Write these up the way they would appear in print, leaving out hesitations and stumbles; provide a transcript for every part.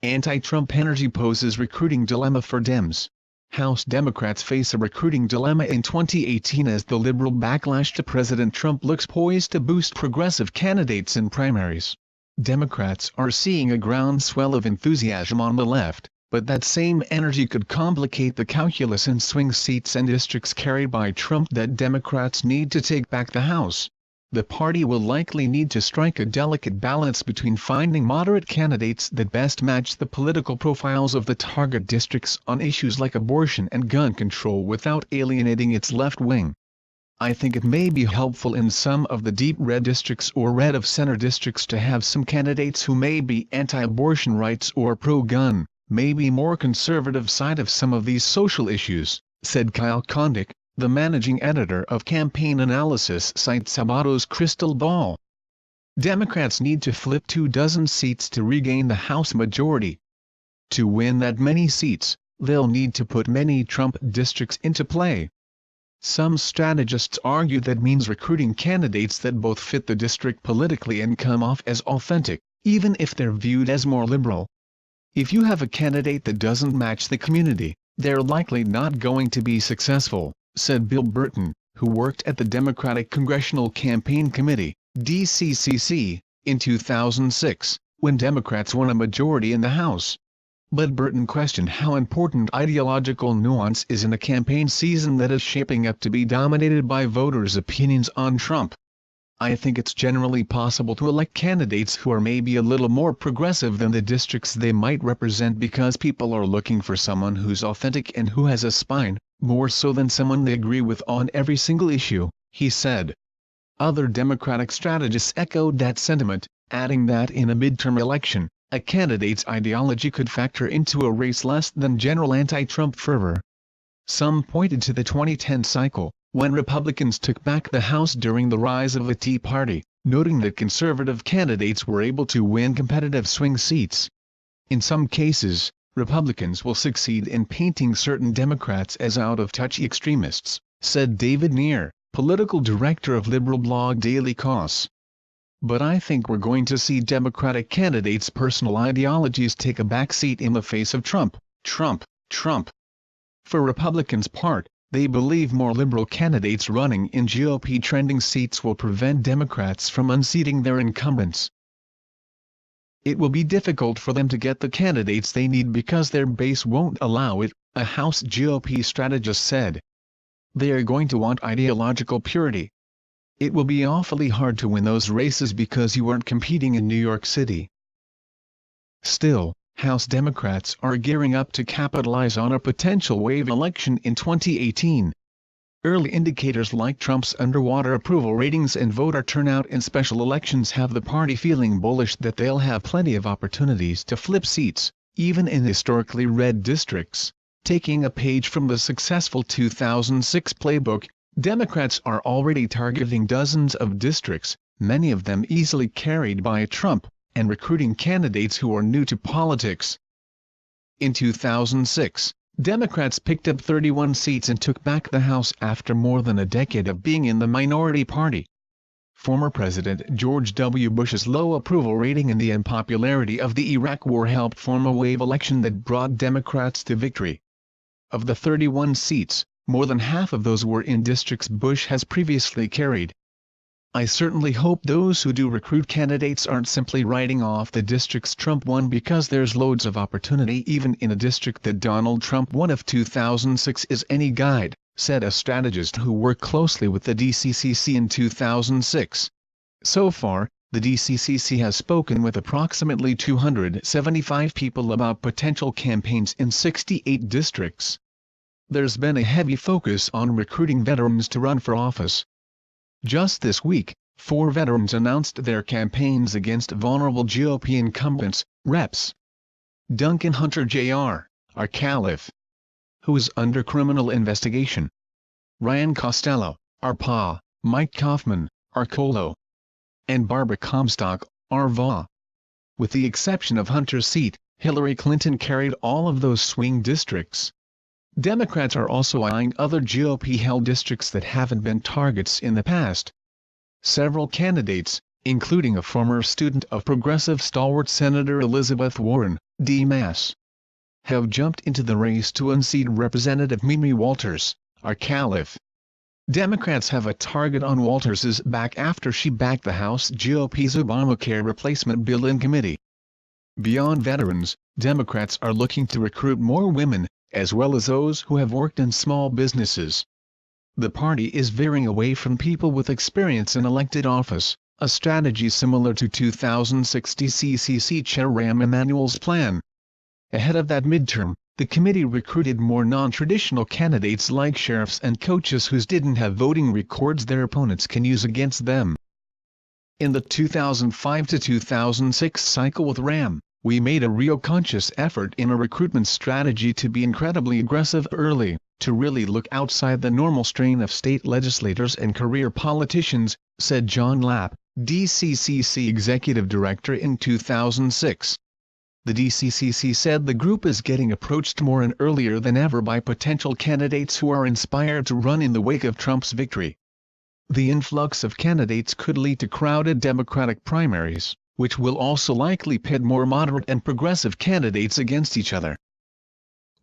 Anti-Trump energy poses recruiting dilemma for Dems. House Democrats face a recruiting dilemma in 2018 as the liberal backlash to President Trump looks poised to boost progressive candidates in primaries. Democrats are seeing a groundswell of enthusiasm on the left, but that same energy could complicate the calculus in swing seats and districts carried by Trump that Democrats need to take back the House. The party will likely need to strike a delicate balance between finding moderate candidates that best match the political profiles of the target districts on issues like abortion and gun control without alienating its left wing. I think it may be helpful in some of the deep red districts or red of center districts to have some candidates who may be anti-abortion rights or pro-gun, maybe more conservative side of some of these social issues, said Kyle Kondik, the managing editor of campaign analysis site Sabato's Crystal Ball. Democrats need to flip 24 seats to regain the House majority. To win that many seats, they'll need to put many Trump districts into play. Some strategists argue that means recruiting candidates that both fit the district politically and come off as authentic, even if they're viewed as more liberal. If you have a candidate that doesn't match the community, they're likely not going to be successful, said Bill Burton, who worked at the Democratic Congressional Campaign Committee, DCCC, in 2006, when Democrats won a majority in the House. But Burton questioned how important ideological nuance is in a campaign season that is shaping up to be dominated by voters' opinions on Trump. I think it's generally possible to elect candidates who are maybe a little more progressive than the districts they might represent because people are looking for someone who's authentic and who has a spine, more so than someone they agree with on every single issue, he said. Other Democratic strategists echoed that sentiment, adding that in a midterm election, a candidate's ideology could factor into a race less than general anti-Trump fervor. Some pointed to the 2010 cycle, when Republicans took back the House during the rise of the Tea Party, noting that conservative candidates were able to win competitive swing seats. In some cases, Republicans will succeed in painting certain Democrats as out-of-touch extremists, said David Neer, political director of liberal blog Daily Kos. But I think we're going to see Democratic candidates' personal ideologies take a backseat in the face of Trump. For Republicans' part, they believe more liberal candidates running in GOP trending seats will prevent Democrats from unseating their incumbents. It will be difficult for them to get the candidates they need because their base won't allow it, a House GOP strategist said. They are going to want ideological purity. It will be awfully hard to win those races because you aren't competing in New York City. Still, House Democrats are gearing up to capitalize on a potential wave election in 2018. Early indicators like Trump's underwater approval ratings and voter turnout in special elections have the party feeling bullish that they'll have plenty of opportunities to flip seats, even in historically red districts. Taking a page from the successful 2006 playbook, Democrats are already targeting dozens of districts, many of them easily carried by Trump, and recruiting candidates who are new to politics. In 2006, Democrats picked up 31 seats and took back the House after more than a decade of being in the minority party. Former President George W. Bush's low approval rating and the unpopularity of the Iraq War helped form a wave election that brought Democrats to victory. Of the 31 seats, more than half of those were in districts Bush has previously carried. I certainly hope those who do recruit candidates aren't simply writing off the districts Trump won because there's loads of opportunity even in a district that Donald Trump won. If 2006 is any guide, said a strategist who worked closely with the DCCC in 2006. So far, the DCCC has spoken with approximately 275 people about potential campaigns in 68 districts. There's been a heavy focus on recruiting veterans to run for office. Just this week, 4 veterans announced their campaigns against vulnerable GOP incumbents, Reps. Duncan Hunter Jr., our Caliph, who is under criminal investigation. Ryan Costello, our Pa, Mike Kaufman, our Colo, and Barbara Comstock, our Va. With the exception of Hunter's seat, Hillary Clinton carried all of those swing districts. Democrats are also eyeing other GOP-held districts that haven't been targets in the past. Several candidates, including a former student of progressive stalwart Senator Elizabeth Warren, D.Mass., have jumped into the race to unseat Representative Mimi Walters, Arcalif. Democrats have a target on Walters's back after she backed the House GOP's Obamacare replacement bill in committee. Beyond veterans, Democrats are looking to recruit more women, as well as those who have worked in small businesses. The party is veering away from people with experience in elected office, a strategy similar to 2006 DCCC Chair Rahm Emanuel's plan. Ahead of that midterm, the committee recruited more non-traditional candidates like sheriffs and coaches who didn't have voting records their opponents can use against them. In the 2005 to 2006 cycle with Rahm, we made a real conscious effort in a recruitment strategy to be incredibly aggressive early, to really look outside the normal strain of state legislators and career politicians, said John Lapp, DCCC Executive Director in 2006. The DCCC said the group is getting approached more and earlier than ever by potential candidates who are inspired to run in the wake of Trump's victory. The influx of candidates could lead to crowded Democratic primaries, which will also likely pit more moderate and progressive candidates against each other.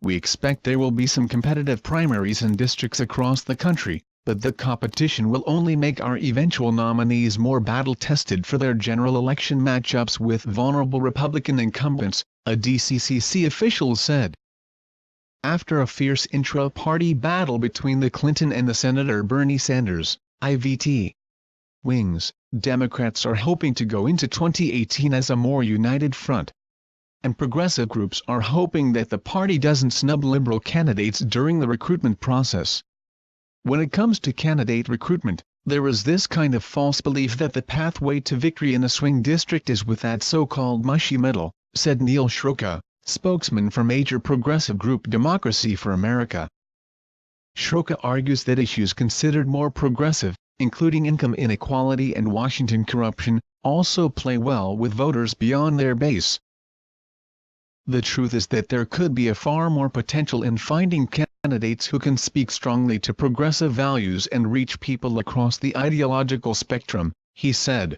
We expect there will be some competitive primaries in districts across the country, but the competition will only make our eventual nominees more battle-tested for their general election matchups with vulnerable Republican incumbents, a DCCC official said. After a fierce intra-party battle between the Clinton and the Senator Bernie Sanders, IVT wings, Democrats are hoping to go into 2018 as a more united front. And progressive groups are hoping that the party doesn't snub liberal candidates during the recruitment process. When it comes to candidate recruitment, there is this kind of false belief that the pathway to victory in a swing district is with that so-called mushy middle, said Neil Schroka, spokesman for major progressive group Democracy for America. Schroka argues that issues considered more progressive, including income inequality and Washington corruption, also play well with voters beyond their base. The truth is that there could be a far more potential in finding candidates who can speak strongly to progressive values and reach people across the ideological spectrum, he said.